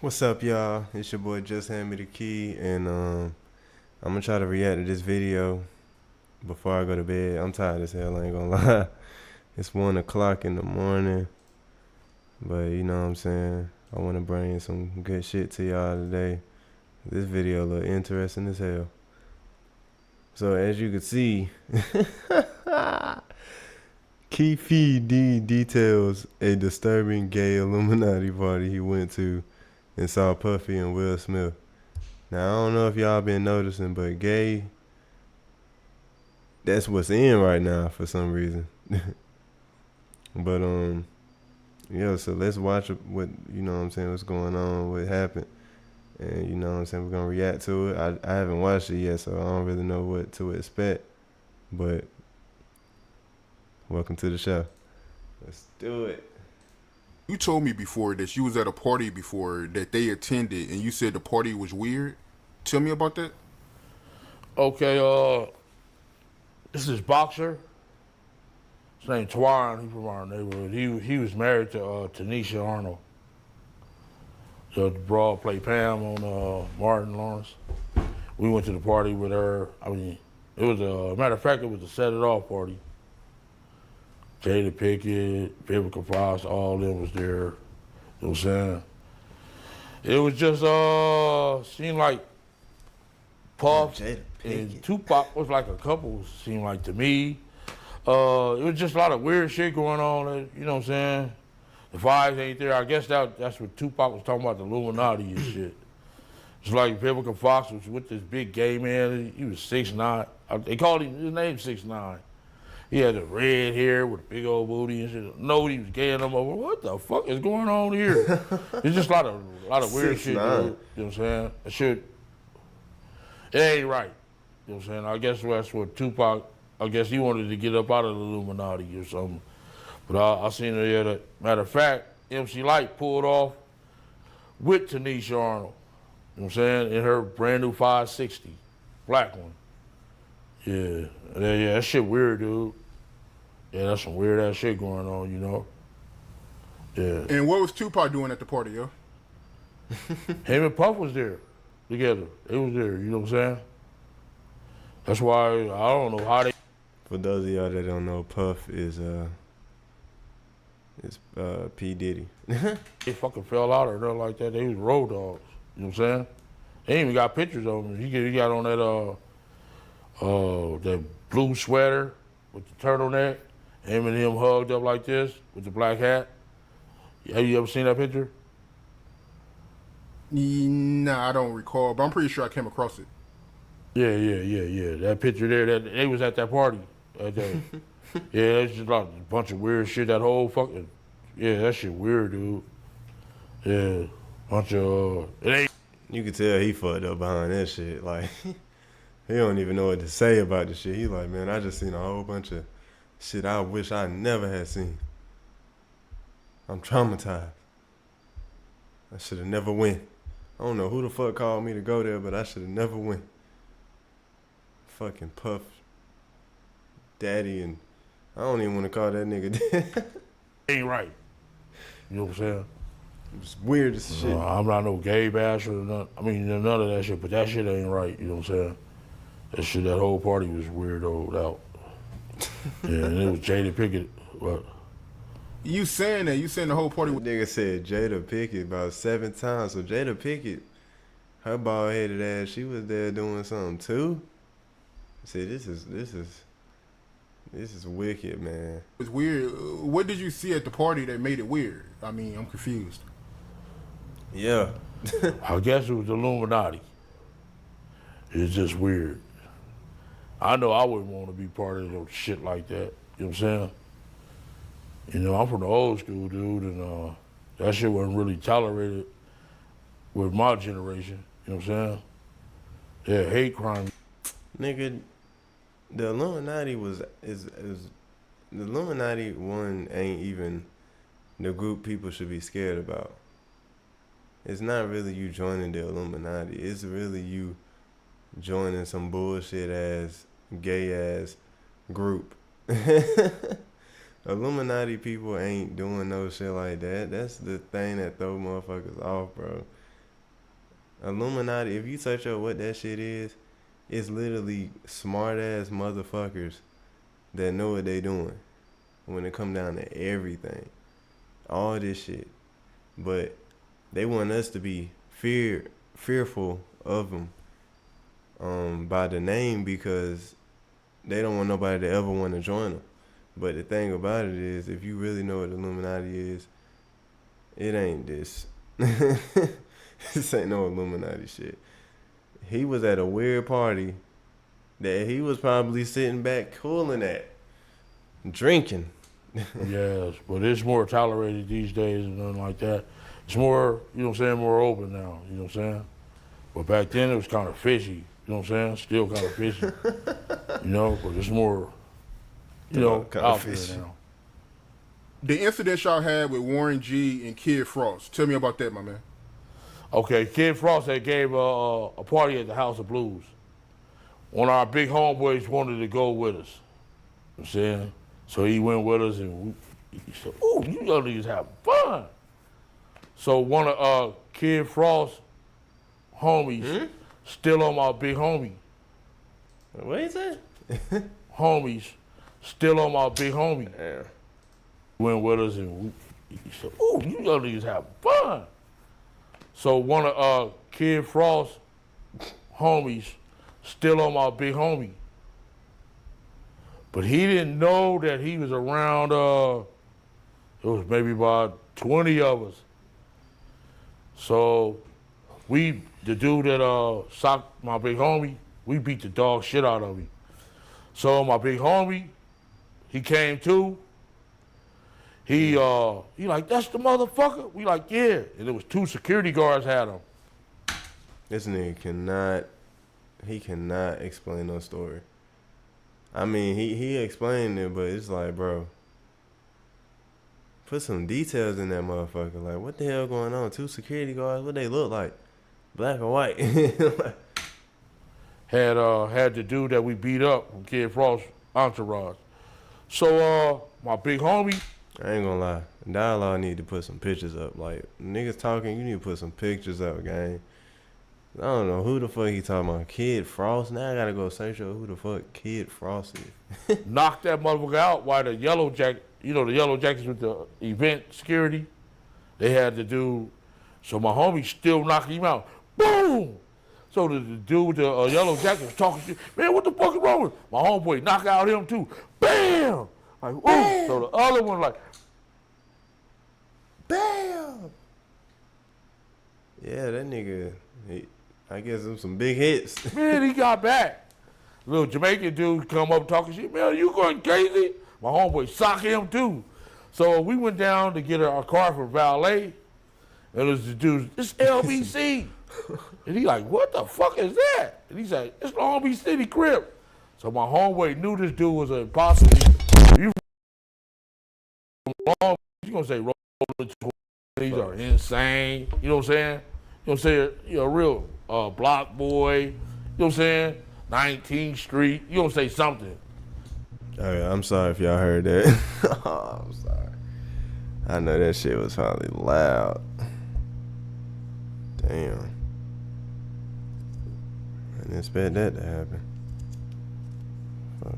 What's up, y'all? It's your boy Just Hand Me the Key, and I'm gonna try to react to this video before I go to bed. I'm tired as hell, I ain't gonna lie. It's 1 o'clock in the morning, but you know what I'm saying? I wanna bring some good shit to y'all today. This video look interesting as hell. So as you can see, Keefe details a disturbing gay Illuminati party he went to and saw Puffy and Will Smith. Now, I don't know if y'all been noticing, but gay, that's what's in right now for some reason. But, yeah, so let's watch what, you know what I'm saying, what's going on, what happened. And, you know what I'm saying, we're going to react to it. I haven't watched it yet, so I don't really know what to expect. But, welcome to the show. Let's do it. You told me before that you was at a party before that they attended, and you said the party was weird. Tell me about that. Okay, this is boxer. His name Twan. He's from our neighborhood. He was married to Tanisha Arnold. So the broad played Pam on Martin Lawrence. We went to the party with her. I mean, it was a matter of fact, it was a set it off party. Jada Pickett, Vivica Fox, all of them was there. You know what I'm saying? It was just seemed like Puff and Tupac was like a couple, seemed like to me. It was just a lot of weird shit going on, you know what I'm saying? The vibes ain't there. I guess that's what Tupac was talking about, the Illuminati and shit. It's like Vivica Fox was with this big gay man. He was 6'9". They called him, his name 6'9". He had the red hair with a big old booty and shit. Nobody was gay and I'm over. What the fuck is going on here? It's just a lot of weird shit, dude. You know what I'm saying? That shit, it ain't right. You know what I'm saying? I guess that's what Tupac, I guess he wanted to get up out of the Illuminati or something. But I seen her there. That, matter of fact, MC Light pulled off with Tanisha Arnold. You know what I'm saying? In her brand new 560, black one. Yeah, that shit weird, dude. Yeah, that's some weird ass shit going on, you know? Yeah. And what was Tupac doing at the party, yo? Him and Puff was there together. They was there, you know what I'm saying? That's why I don't know how they. For those of y'all that don't know, Puff is P. Diddy. They fucking fell out or nothing like that. They was road dogs, you know what I'm saying? They ain't even got pictures of him. He got on that blue sweater with the turtleneck, him and him hugged up like this with the black hat. Have you ever seen that picture? Nah, I don't recall, but I'm pretty sure I came across it. Yeah. That picture there, that they was at that party that day. Yeah, it's just like a bunch of weird shit. That whole fucking, yeah, that shit weird, dude. Yeah, bunch of, it ain't. You could tell he fucked up behind that shit. Like, he don't even know what to say about the shit. He like, man, I just seen a whole bunch of shit I wish I never had seen. I'm traumatized. I should have never went. I don't know who the fuck called me to go there, but I should have never went. Fucking Puff Daddy, and I don't even want to call that nigga dad. Ain't right. You know what I'm saying? It's weird as shit. I'm not no gay basher or nothing. I mean, none of that shit, but that shit ain't right. You know what I'm saying? That whole party was weirdoed out. Yeah, and it was Jada Pickett. What? You saying that? You saying the whole party? Nigga said Jada Pickett about 7 times. So Jada Pickett, her bald headed ass, she was there doing something too. See, this is wicked, man. It's weird. What did you see at the party that made it weird? I mean, I'm confused. Yeah. I guess it was the Illuminati. It's just weird. I know I wouldn't want to be part of no shit like that. You know what I'm saying? You know, I'm from the old school, dude, and that shit wasn't really tolerated with my generation. You know what I'm saying? Yeah, hate crime. Nigga, the Illuminati the Illuminati one ain't even the group people should be scared about. It's not really you joining the Illuminati. It's really you joining some bullshit ass, gay ass group. Illuminati people ain't doing no shit like that. That's the thing that throw motherfuckers off, bro. Illuminati, if you search up what that shit is, it's literally smart ass motherfuckers that know what they doing when it come down to everything. All this shit. But they want us to be fearful of them by the name because they don't want nobody to ever want to join them. But the thing about it is, if you really know what Illuminati is, it ain't this. This ain't no Illuminati shit. He was at a weird party that he was probably sitting back cooling at, drinking. Yes, but it's more tolerated these days and nothing like that. It's more, you know what I'm saying, more open now, you know what I'm saying? But back then it was kind of fishy, you know what I'm saying? Still kind of fishy, you know, but it's more, you know, out there now. The incident y'all had with Warren G and Kid Frost. Tell me about that, my man. Okay, Kid Frost had gave a party at the House of Blues. One of our big homeboys wanted to go with us, you know what I'm saying? So he went with us and he said, ooh, you young niggas having fun. So one of Kid Frost's homies still on my big homie. What is that? Homies still on my big homie. Yeah. Went with us and he said, ooh, you young niggas having fun. So one of Kid Frost's homies still on my big homie. But he didn't know that he was around, it was maybe about 20 of us. So the dude that socked my big homie, we beat the dog shit out of him. So my big homie, he came to. He like, that's the motherfucker? We like, yeah. And there was 2 security guards had him. This nigga cannot explain no story. I mean, he explained it, but it's like, bro, put some details in that motherfucker. Like, what the hell going on? 2 security guards, what they look like? Black or white? Had the dude that we beat up from Kid Frost entourage. So my big homie, I ain't gonna lie. Dialogue need to put some pictures up. Like, niggas talking, you need to put some pictures up, gang. I don't know who the fuck he talking about. Kid Frost? Now I gotta go search up who the fuck Kid Frost is. knocked that motherfucker out while the yellow jacket, you know, the yellow jackets with the event security, they had the dude. So my homie still knocked him out. Boom! So the dude with the yellow jacket was talking shit. Man, what the fuck is wrong with him? My homeboy knocked out him too. Bam! Like, ooh. So the other one like, bam! Yeah, that nigga, I guess them some big hits. Man, he got back. Little Jamaican dude come up talking shit. Man, you going crazy? My homeboy socked him too. So we went down to get our car for valet. And it was the dude, it's LBC. And he like, what the fuck is that? And he's like, it's Long Beach City Crip. So my homeboy knew this dude was an imposter. You gonna say rolling 20s are insane. You know what I'm saying? You know what I'm saying? You're a real block boy. You know what I'm saying? 19th Street. You gonna say something. Oh yeah, I'm sorry if y'all heard that. Oh, I'm sorry. I know that shit was probably loud. Damn. I didn't expect that to happen. Fuck.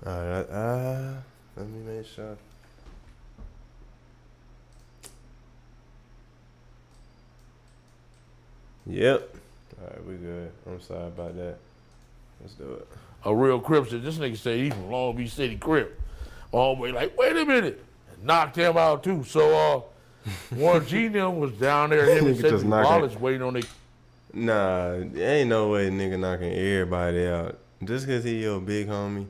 Alright, let me make sure. Yep. Alright, we good. I'm sorry about that. Let's do it. A real Crip said, this nigga say he from Long Beach City Crip. My homeboy like, wait a minute. And knocked him out too. So Warren G and them was down there, him and Nigga just Cedric knocking- Wallace waiting on their. Nah, there ain't no way nigga knocking everybody out. Just cause he your big homie.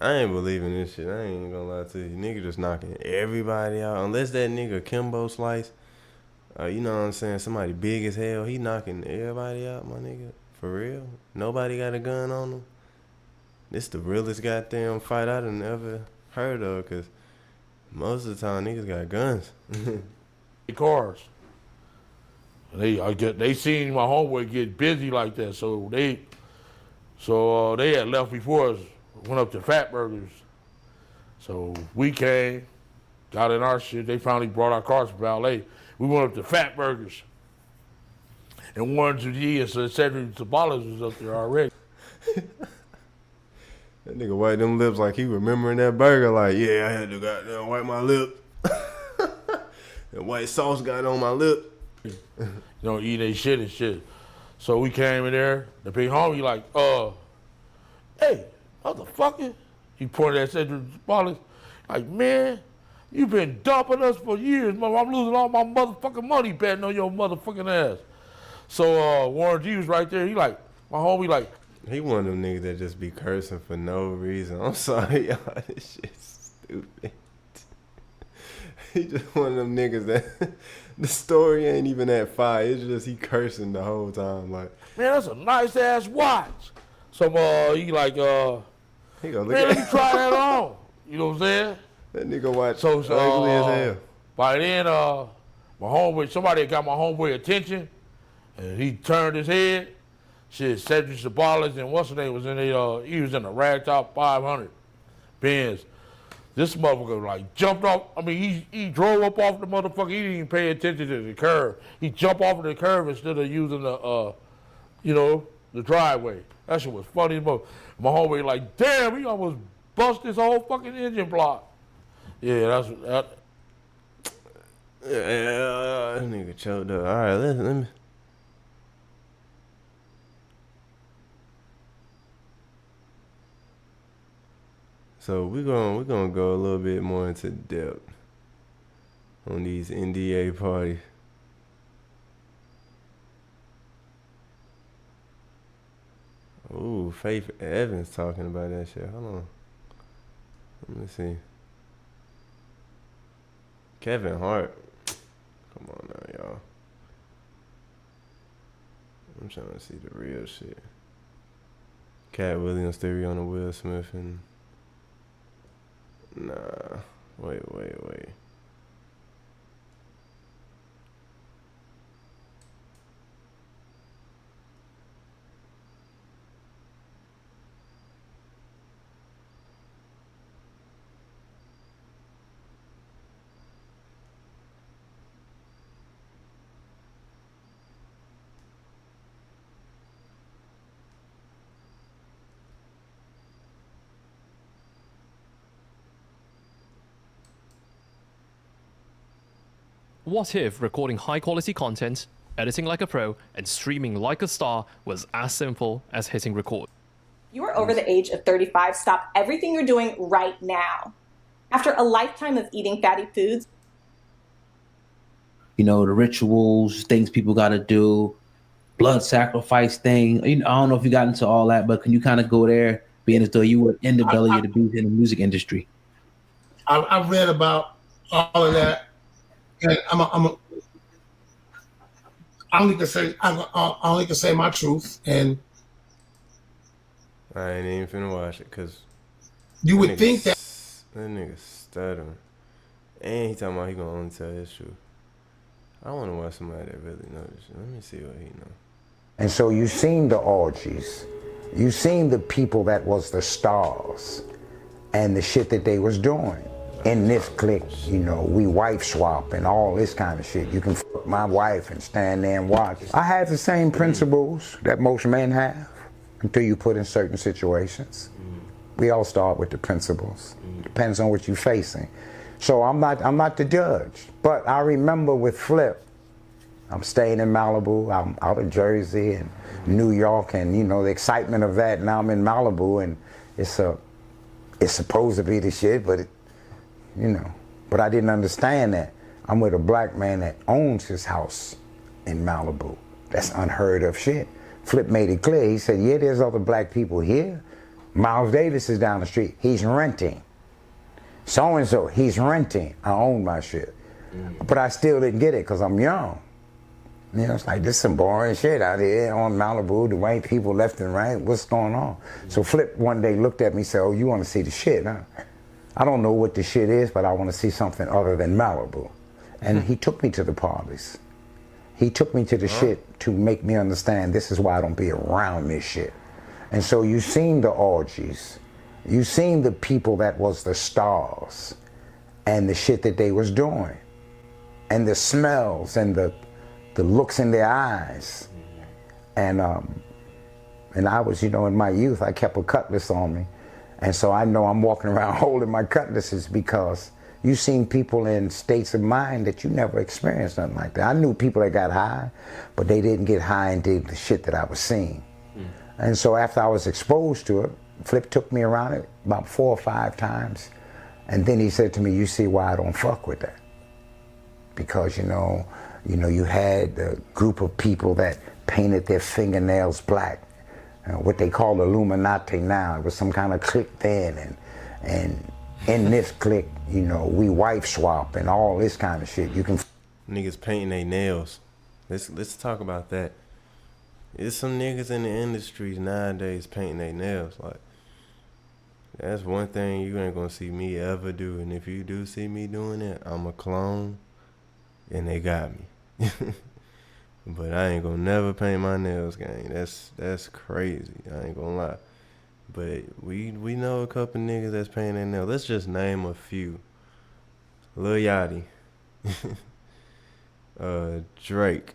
I ain't believing this shit. I ain't gonna lie to you. Nigga just knocking everybody out. Unless that nigga Kimbo Slice. You know what I'm saying? Somebody big as hell, he knocking everybody out, my nigga. For real? Nobody got a gun on them. This the realest goddamn fight I done ever heard of, cause most of the time niggas got guns. Cars. They seen my homeboy get busy like that, so they had left before us, went up to Fat Burgers. So we came, got in our shit. They finally brought our cars to valet. We went up to Fat Burgers. And Warren G and Cedric Sabalas was up there already. That nigga wipe them lips like he remembering that burger. Like, yeah, I had to goddamn wipe my lip. The white sauce got on my lip. Eat they shit and shit. So we came in there. The big homie like, hey, motherfucker. He pointed at Cedric Sabalas. Like, man, you been dumping us for years, mother. I'm losing all my motherfucking money betting on your motherfucking ass. So Warren G was right there. He like, my homie like. He one of them niggas that just be cursing for no reason. I'm sorry, y'all. This shit's stupid. He just one of them niggas that the story ain't even that fire. It's just he cursing the whole time. Like, man, that's a nice ass watch. So he like, he gonna look man, let me try that on. You know what I'm saying? That nigga watch so ugly as hell. By then, my homeboy, somebody got my homeboy attention, and he turned his head. Shit, Cedric Sabalas and what's his name was in the, he was in the Ragtop 500 Benz. This motherfucker like jumped off. I mean, he drove up off the motherfucker. He didn't even pay attention to the curve. He jumped off of the curve instead of using the, the driveway. That shit was funny as fuck. My homeboy like, damn, he almost bust his whole fucking engine block. Yeah, that. Yeah, that nigga choked up. All right, let me. So we're gonna go a little bit more into depth on these NDA parties. Ooh, Faith Evans talking about that shit. Hold on. Let me see. Kevin Hart. Come on now, y'all. I'm trying to see the real shit. Cat Williams theory on the Will Smith and... Nah. Wait. What if recording high-quality content, editing like a pro, and streaming like a star was as simple as hitting record? You are over the age of 35. Stop everything you're doing right now. After a lifetime of eating fatty foods. The rituals, things people got to do, blood sacrifice thing. I don't know if you got into all that, but can you kind of go there, being as though you were in the belly of the beast in the music industry? I've read about all of that. And I only can say my truth, and I ain't even finna watch it because you would think that nigga stuttering, and he talking about he gonna only tell his truth. I want to watch somebody that really knows this shit. Let me see what he know. And so you seen the orgies, you seen the people that was the stars, and the shit that they was doing. In this clique, we wife swap and all this kind of shit. You can fuck my wife and stand there and watch. I had the same principles that most men have until you put in certain situations. We all start with the principles. Depends on what you're facing. So I'm not the judge. But I remember with Flip, I'm staying in Malibu. I'm out of Jersey and New York, and the excitement of that. Now I'm in Malibu, and it's supposed to be the shit, but but I didn't understand that. I'm with a black man that owns his house in Malibu. That's unheard of shit. Flip made it clear. He said, yeah, there's other black people here. Miles Davis is down the street. He's renting. So-and-so, he's renting. I own my shit. But I still didn't get it because I'm young. You know, it's like, this is some boring shit out here on Malibu, the white people left and right, what's going on? So Flip one day looked at me and said, oh, you want to see the shit, huh? I don't know what the shit is, but I want to see something other than Malibu. And he took me to the parties. He took me to the shit to make me understand this is why I don't be around this shit. And so you seen the orgies. You seen the people that was the stars and the shit that they was doing. And the smells and the looks in their eyes. And I was, you know, in my youth, I kept a cutlass on me. And so I know I'm walking around holding my cutlasses because you seen people in states of mind that you never experienced nothing like that. I knew people that got high, but they didn't get high and did the shit that I was seeing. And so after I was exposed to it, Flip took me around it about 4 or 5 times. And then he said to me, you see why I don't fuck with that. Because, you know, you had a group of people that painted their fingernails black. What they call Illuminati now. It was some kind of clique then, and in this clique, you know, we wife swap and all this kind of shit. You can niggas painting their nails. Let's talk about that. There's some niggas in the industry nowadays painting their nails. Like, that's one thing you ain't gonna see me ever do. And if you do see me doing it, I'm a clone, and they got me. But I ain't gonna never paint my nails, gang. That's crazy. I ain't gonna lie. But we know a couple niggas that's painting their nails. Let's just name a few. Lil Yachty. Drake.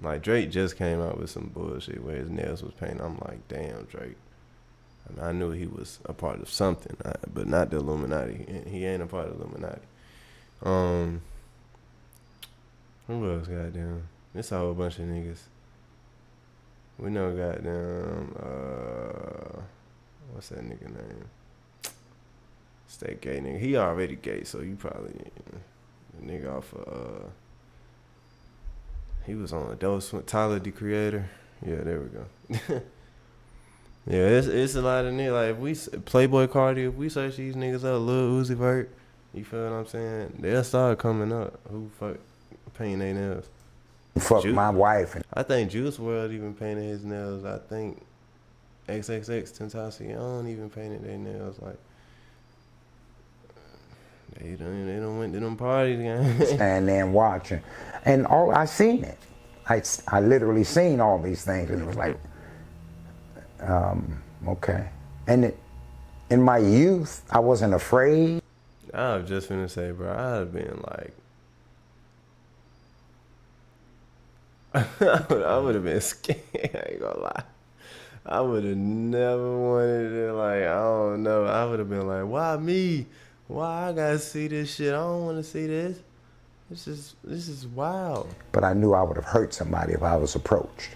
Like, Drake just came out with some bullshit where his nails was painted. I'm like, damn, Drake. I mean, I knew he was a part of something, but not the Illuminati. He ain't a part of the Illuminati. Who else, goddamn? It's a whole bunch of niggas. We know goddamn, what's that nigga name? It's that gay nigga. He already gay, so you probably, the nigga off of, he was on Adult Swim, Tyler, the Creator. Yeah, there we go. Yeah, it's a lot of niggas. Like, if we, Playboy Cardi, if we search these niggas up, Lil Uzi Vert, you feel what I'm saying? They'll start coming up. Who fuck painting their nails? fuck my wife. I think Juice WRLD even painted his nails. I think XXX Tentacion even painted their nails. Like, they don't went to them parties, man. Stand there and watching, and I seen it. I literally seen all these things, and it was like, okay. And in my youth, I wasn't afraid. I was just gonna say, bro, I'd have been like, I would have been scared. I ain't gonna lie. I would have never wanted to, like, I don't know. I would have been like, why me? Why I gotta see this shit? I don't want to see this. This is wild. But I knew I would have hurt somebody if I was approached.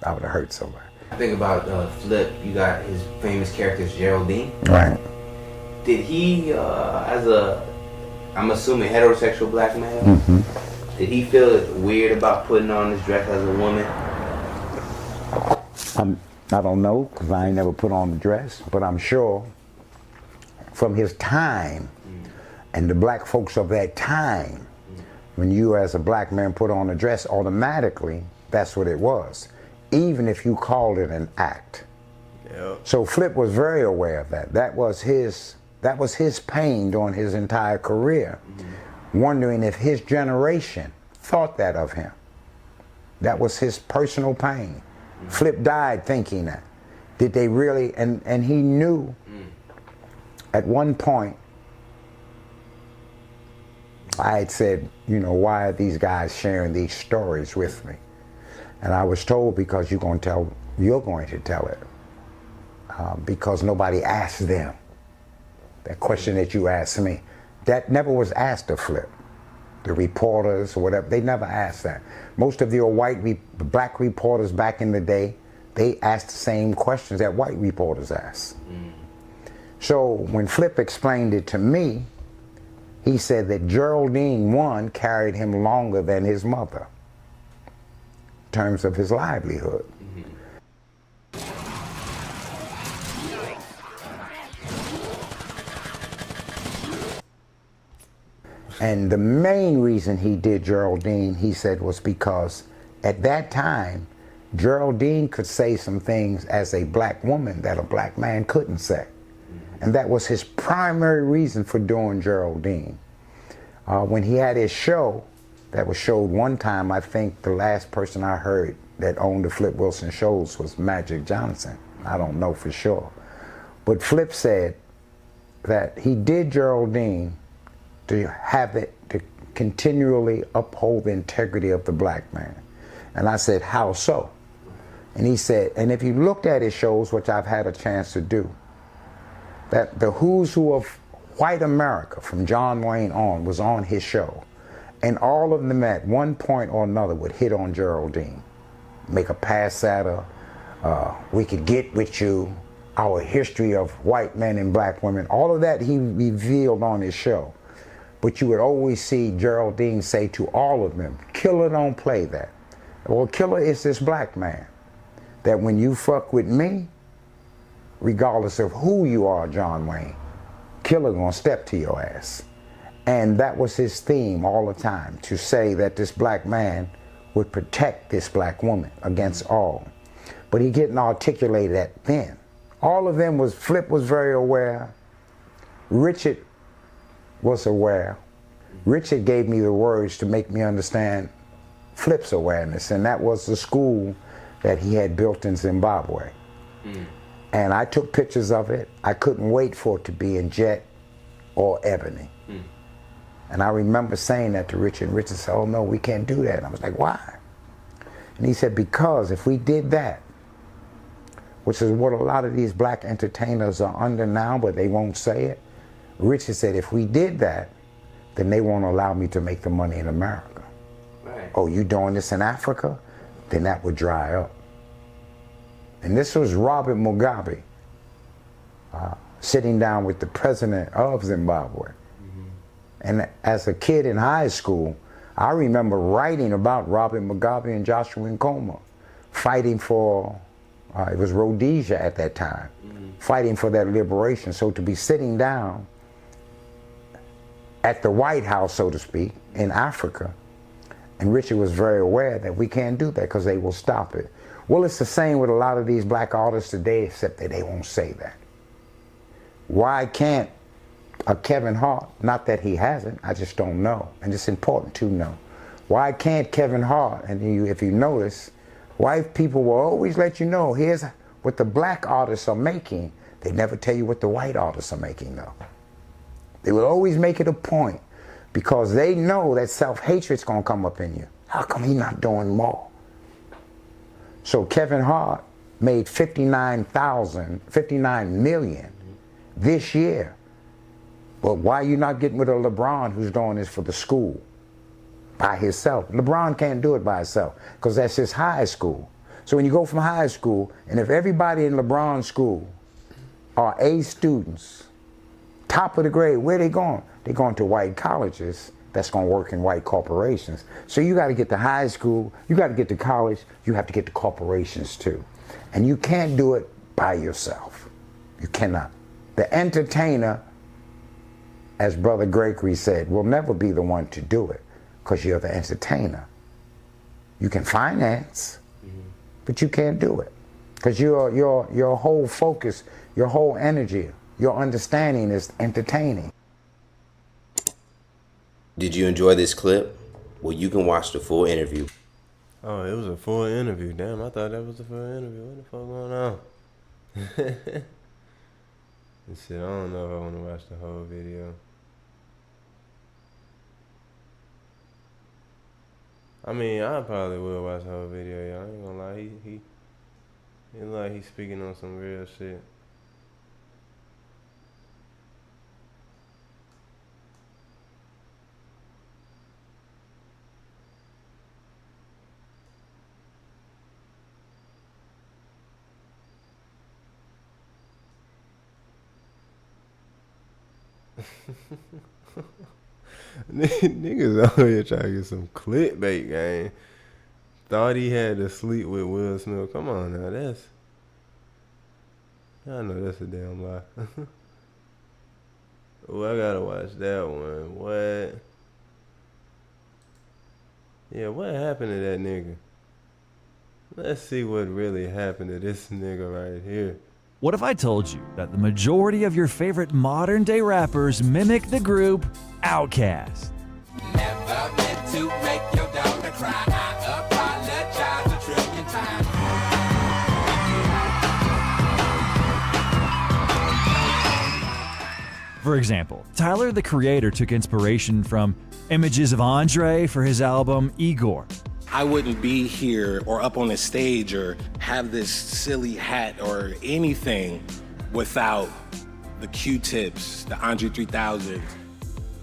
I would have hurt somebody. I think about Flip. You got his famous character Geraldine. Right. Did he, as a, I'm assuming heterosexual black male, did he feel weird about putting on his dress as a woman? I don't know, because I ain't never put on the dress, but I'm sure from his time and the black folks of that time, when you as a black man put on a dress, automatically that's what it was, even if you called it an act. Yep. So Flip was very aware of that. That was his pain during his entire career, wondering if his generation thought that of him. That was his personal pain. Flip died thinking that. Did they really, and he knew at one point, I had said, you know, why are these guys sharing these stories with me? And I was told, because you're going to tell it. Because nobody asked them. That question that you asked me, that never was asked of Flip. The reporters or whatever, they never asked that. Most of your black reporters back in the day, they asked the same questions that white reporters asked. So when Flip explained it to me, he said that Geraldine, one, carried him longer than his mother in terms of his livelihood. And the main reason he did Geraldine, he said, was because at that time, Geraldine could say some things as a black woman that a black man couldn't say. And that was his primary reason for doing Geraldine. When he had his show, that was showed one time, I think the last person I heard that owned the Flip Wilson shows was Magic Johnson. I don't know for sure. But Flip said that he did Geraldine to have it, to continually uphold the integrity of the black man. And I said, how so? And he said, and if you looked at his shows, which I've had a chance to do, that the who's who of white America from John Wayne on was on his show. And all of them at one point or another would hit on Geraldine, make a pass at her, we could get with you, our history of white men and black women, all of that he revealed on his show. But you would always see Geraldine say to all of them, Killer don't play that. Well, Killer is this black man that when you fuck with me, regardless of who you are, John Wayne, Killer gonna step to your ass. And that was his theme all the time, to say that this black man would protect this black woman against all. But he didn't articulate that then. All of them was, Flip was very aware, Richard was aware. Richard gave me the words to make me understand Flip's awareness, and that was the school that he had built in Zimbabwe. And I took pictures of it. I couldn't wait for it to be in jet or ebony. And I remember saying that to Richard, and Richard said, oh no, we can't do that. And I was like, why? And he said, because if we did that, which is what a lot of these black entertainers are under now, but they won't say it, Richard said, if we did that, then they won't allow me to make the money in America. Right. Oh, you doing this in Africa? Then that would dry up. And this was Robert Mugabe sitting down with the president of Zimbabwe. And as a kid in high school, I remember writing about Robert Mugabe and Joshua Nkomo, fighting for, it was Rhodesia at that time, fighting for that liberation. So to be sitting down at the White House, so to speak, in Africa, and Richard was very aware that we can't do that because they will stop it. Well, it's the same with a lot of these black artists today, except that they won't say that. Why can't a Kevin Hart, not that he hasn't, I just don't know, and it's important to know. Why can't Kevin Hart, and if you notice, white people will always let you know, here's what the black artists are making. They never tell you what the white artists are making though. They will always make it a point because they know that self-hatred's gonna come up in you. How come he's not doing more? So Kevin Hart made 59 million this year. But why are you not getting with a LeBron who's doing this for the school by himself? LeBron can't do it by himself because that's his high school. So when you go from high school, and if everybody in LeBron's school are A students, top of the grade, where they going? They're going to white colleges that's going to work in white corporations. So you got to get to high school, you got to get to college, you have to get to corporations too. And you can't do it by yourself. You cannot. The entertainer, as Brother Gregory said, will never be the one to do it because you're the entertainer. You can finance, but you can't do it because your whole focus, your whole energy, your understanding is entertaining. Did you enjoy this clip? Well, you can watch the full interview. Oh, it was a full interview. Damn, I thought that was a full interview. What the fuck going on? And shit, I don't know if I want to watch the whole video. I mean, I probably will watch the whole video, y'all. I ain't gonna lie. He look like he's speaking on some real shit. Niggas out here trying to get some clickbait, gang. Thought he had to sleep with Will Smith. Come on now, I know that's a damn lie. Oh, I gotta watch that one. What? Yeah, what happened to that nigga? Let's see what really happened to this nigga right here. What if I told you that the majority of your favorite modern day rappers mimic the group Outkast? Never meant to make your daughter cry. I apologize a trillion times. For example, Tyler the Creator took inspiration from images of Andre for his album Igor. I wouldn't be here or up on the stage or have this silly hat or anything without the Q-tips, the Andre 3000.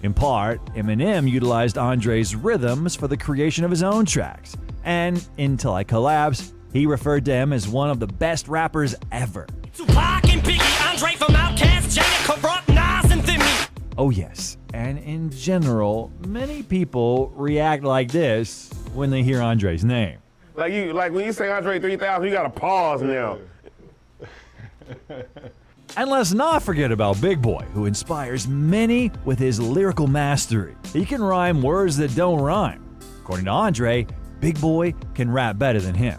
In part, Eminem utilized Andre's rhythms for the creation of his own tracks. And Until I Collapse, he referred to him as one of the best rappers ever. Tupac and Biggie, Andre from Outkast, Jada, Corrupt, Nas, and Thimmy. Oh yes, and in general, many people react like this when they hear Andre's name. Like when you say Andre 3000, you gotta pause now. And let's not forget about Big Boy, who inspires many with his lyrical mastery. He can rhyme words that don't rhyme. According to Andre, Big Boy can rap better than him.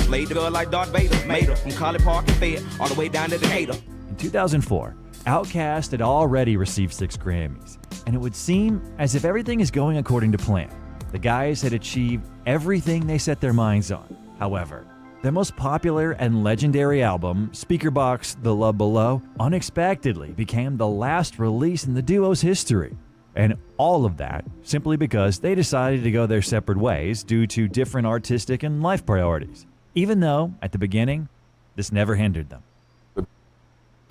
Laid the girl like Darth Vader, made her from College Park and Fayette, all the way down to Decatur. In 2004, Outkast had already received 6 Grammys, and it would seem as if everything is going according to plan. The guys had achieved everything they set their minds on. However, their most popular and legendary album, Speakerboxxx The Love Below, unexpectedly became the last release in the duo's history. And all of that simply because they decided to go their separate ways due to different artistic and life priorities. Even though, at the beginning, this never hindered them.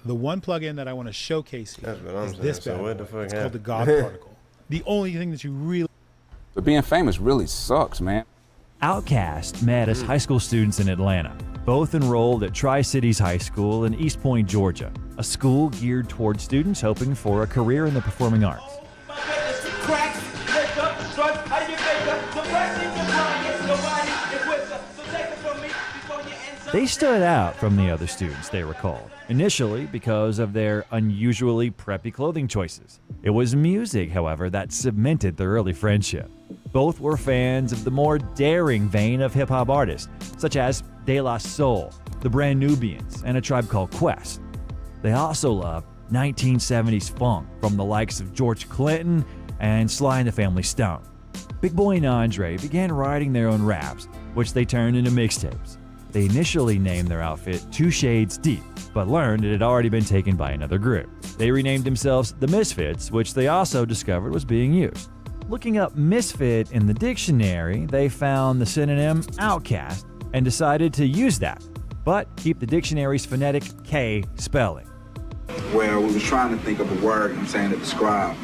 The one plugin that I want to showcase here is this bad boy. It's called the God happened? Particle. The only thing that you really... But being famous really sucks, man. Outkast met as high school students in Atlanta, both enrolled at Tri-Cities High School in East Point, Georgia, a school geared toward students hoping for a career in the performing arts. They stood out from the other students, they recalled, initially because of their unusually preppy clothing choices. It was music, however, that cemented their early friendship. Both were fans of the more daring vein of hip-hop artists, such as De La Soul, the Brand Nubians, and A Tribe Called Quest. They also loved 1970s funk from the likes of George Clinton and Sly and the Family Stone. Big Boy and Andre began writing their own raps, which they turned into mixtapes. They initially named their outfit 2 Shades Deep, but learned it had already been taken by another group. They renamed themselves the Misfits, which they also discovered was being used. Looking up misfit in the dictionary, they found the synonym outcast and decided to use that, but keep the dictionary's phonetic K spelling. Well, we was trying to think of a word, to describe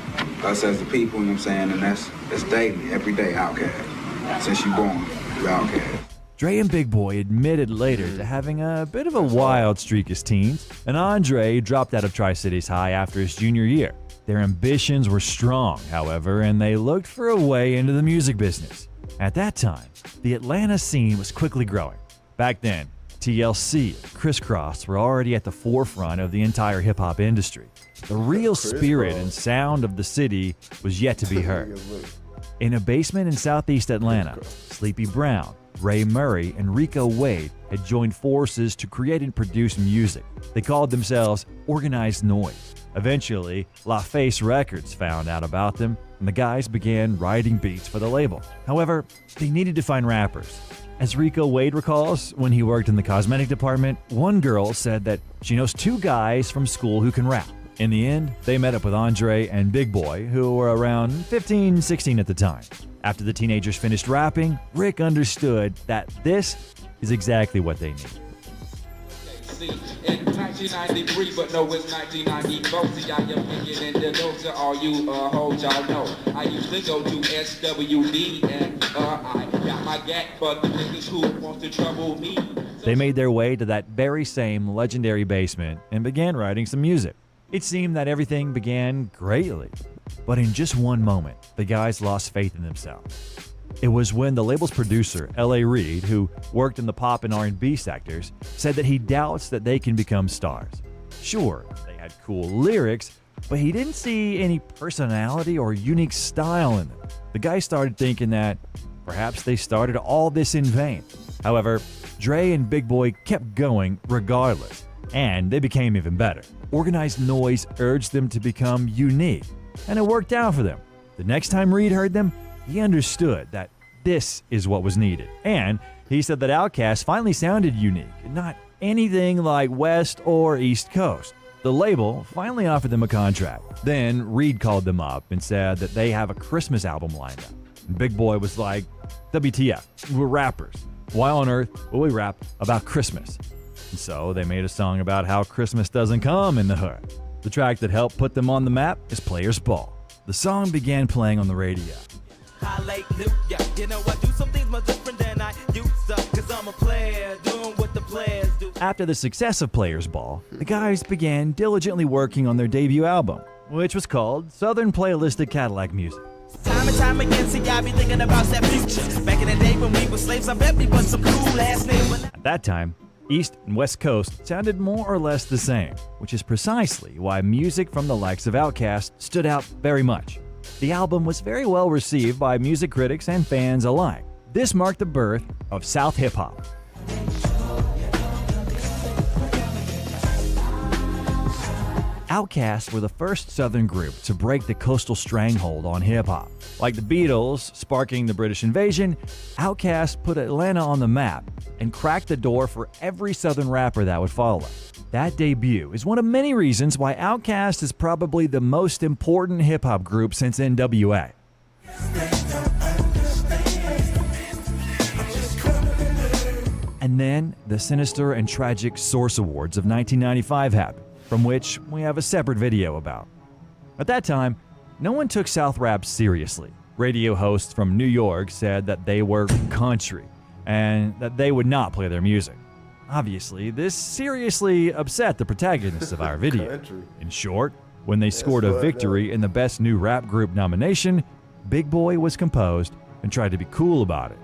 us as the people, and that's daily, every day, outcast. Since you born, you're outcast. Dre and Big Boy admitted later to having a bit of a wild streak as teens, and Andre dropped out of Tri-Cities High after his junior year. Their ambitions were strong, however, and they looked for a way into the music business. At that time, the Atlanta scene was quickly growing. Back then, TLC and Criss Cross were already at the forefront of the entire hip-hop industry. The real spirit and sound of the city was yet to be heard. In a basement in southeast Atlanta, Sleepy Brown, Ray Murray, and Rico Wade had joined forces to create and produce music. They called themselves Organized Noise. Eventually, LaFace Records found out about them, and the guys began writing beats for the label. However, they needed to find rappers. As Rico Wade recalls, when he worked in the cosmetic department, one girl said that she knows 2 guys from school who can rap. In the end, they met up with Andre and Big Boy, who were around 15, 16 at the time. After the teenagers finished rapping, Rick understood that this is exactly what they need. In 1993, but no, it's 1994. See, I am thinking in the notes to all you hoes, y'all know. I used to go to SWD and I got my gat for the niggas who wants to trouble me. They made their way to that very same legendary basement and began writing some music. It seemed that everything began greatly, but in just one moment, the guys lost faith in themselves. It was when the label's producer, L.A. Reid, who worked in the pop and R&B sectors, said that he doubts that they can become stars. Sure, they had cool lyrics, but he didn't see any personality or unique style in them. The guy started thinking that Perhaps they started all this in vain. However, Dre and Big Boy kept going regardless, and they became even better. Organized Noise urged them to become unique, and it worked out for them. The next time Reed heard them, he understood that this is what was needed, and he said that Outkast finally sounded unique, not anything like West or East Coast. The label finally offered them a contract. Then Reed called them up and said that they have a Christmas album lined up. And Big Boy was like, WTF, we're rappers. Why on earth will we rap about Christmas? And so they made a song about how Christmas doesn't come in the hood. The track that helped put them on the map is Players Ball. The song began playing on the radio. Hallelujah, you know I do some things much different than I used to, 'cause I'm a player, doing what the players do. After the success of Players Ball, the guys began diligently working on their debut album, which was called Southern Playlistic Cadillac Music. Time and time again, see I be thinking about that future. Back in the day when we were slaves, I bet we was some cool ass niggas. At that time, East and West Coast sounded more or less the same, which is precisely why music from the likes of Outkast stood out very much. The album was very well received by music critics and fans alike. This marked the birth of South hip-hop. Outkast were the first Southern group to break the coastal stranglehold on hip-hop. Like the Beatles sparking the British invasion, Outkast put Atlanta on the map and cracked the door for every Southern rapper that would follow. That debut is one of many reasons why Outkast is probably the most important hip-hop group since NWA. And then the sinister and tragic Source Awards of 1995 happened, from which we have a separate video about. At that time, no one took South rap seriously. Radio hosts from New York said that they were country and that they would not play their music. Obviously, this seriously upset the protagonists of our video. In short, when they scored a victory in the Best New Rap Group nomination, Big Boy was composed and tried to be cool about it.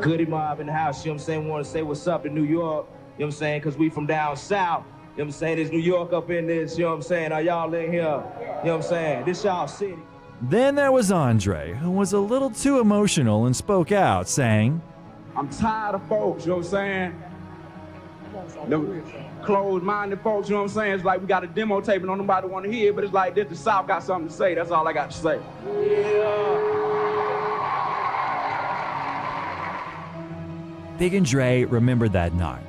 Goody Mob in the house, you know what I'm saying? Want to say what's up to New York, you know what I'm saying? Because we from down south, you know what I'm saying? There's New York up in this, you know what I'm saying? Are y'all in here? You know what I'm saying? This y'all city. Then there was Andre, who was a little too emotional and spoke out, saying, I'm tired of folks, you know what I'm saying? The closed-minded folks, you know what I'm saying? It's like we got a demo tape and don't nobody want to hear it, but it's like this, the South got something to say. That's all I got to say. Big and Dre remembered that night.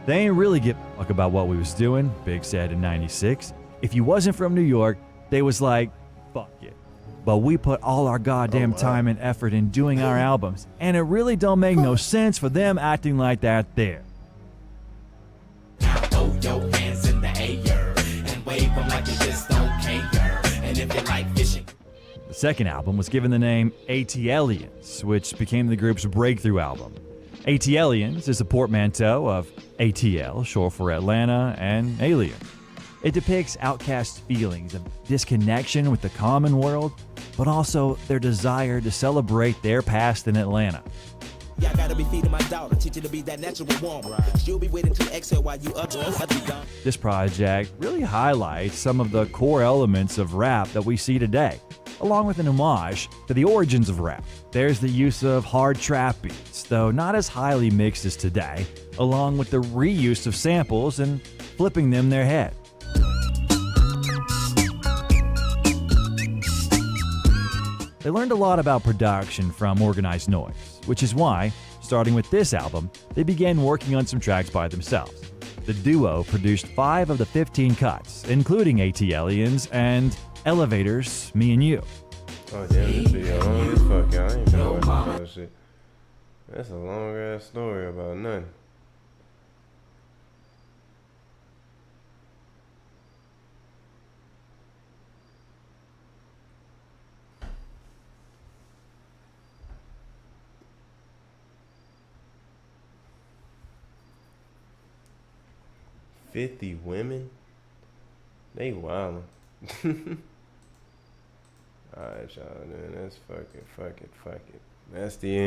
They ain't really give a fuck about what we was doing, Big said in '96. If you wasn't from New York, they was like, fuck it. But we put all our goddamn time and effort in doing our albums, and it really don't make no sense for them acting like that there. Throw your hands in the air and wave them like you just don't care. And if you like fishing. The second album was given the name ATLiens, which became the group's breakthrough album. ATLiens is a portmanteau of ATL, short for Atlanta, and Alien. It depicts Outkast's feelings of disconnection with the common world, but also their desire to celebrate their past in Atlanta. Yeah, I gotta be feeding my daughter, teach her to be that natural woman. She'll be waiting to exhale while you up. This project really highlights some of the core elements of rap that we see today, along with an homage to the origins of rap. There's the use of hard trap beats, though not as highly mixed as today, along with the reuse of samples and flipping them their head. They learned a lot about production from Organized Noise, which is why, starting with this album, they began working on some tracks by themselves. The duo produced 5 of the 15 cuts, including ATLiens and Elevators, Me and You. Oh damn, this video long as fuck, y'all. I ain't gonna watch that shit. That's a long ass story about nothing. $50 women? They wildin'. Alright, y'all, man. That's fuck it. That's the end.